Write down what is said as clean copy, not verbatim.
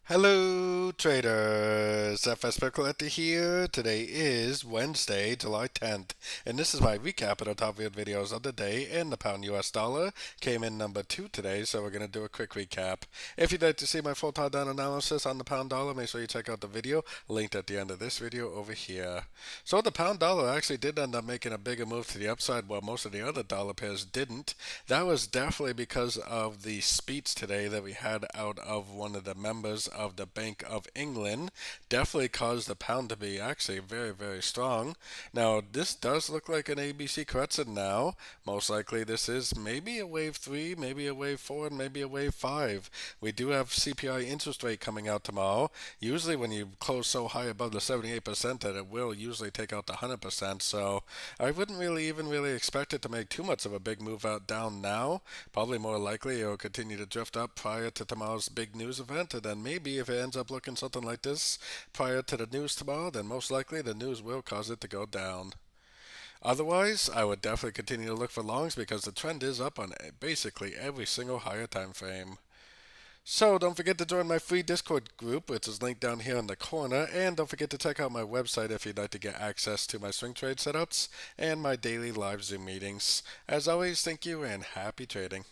Hello traders, FX Pip Collector here. Today is Wednesday, July 10th, and this is my recap of the top viewed videos of the day. And the pound US dollar came in number 2 today, so we're going to do a quick recap. If you'd like to see my full top down analysis on the pound dollar, make sure you check out the video linked at the end of this video over here. So the pound dollar actually did end up making a bigger move to the upside while most of the other dollar pairs didn't. That was definitely because of the speech today that we had out of one of the members of the Bank of England. Definitely caused the pound to be actually very, very strong. Now, this does look like an ABC correction now. Most likely this is maybe a wave 3, maybe a wave 4, and maybe a wave 5. We do have CPI interest rate coming out tomorrow. Usually when you close so high above the 78% that it will usually take out the 100%. So I wouldn't really expect it to make too much of a big move out down now. Probably more likely it will continue to drift up prior to tomorrow's big news event, and then maybe if it ends up looking something like this prior to the news tomorrow, then most likely the news will cause it to go down. Otherwise, I would definitely continue to look for longs because the trend is up on basically every single higher time frame. So don't forget to join my free Discord group, which is linked down here in the corner, and don't forget to check out my website if you'd like to get access to my swing trade setups and my daily live Zoom meetings. As always, thank you and happy trading.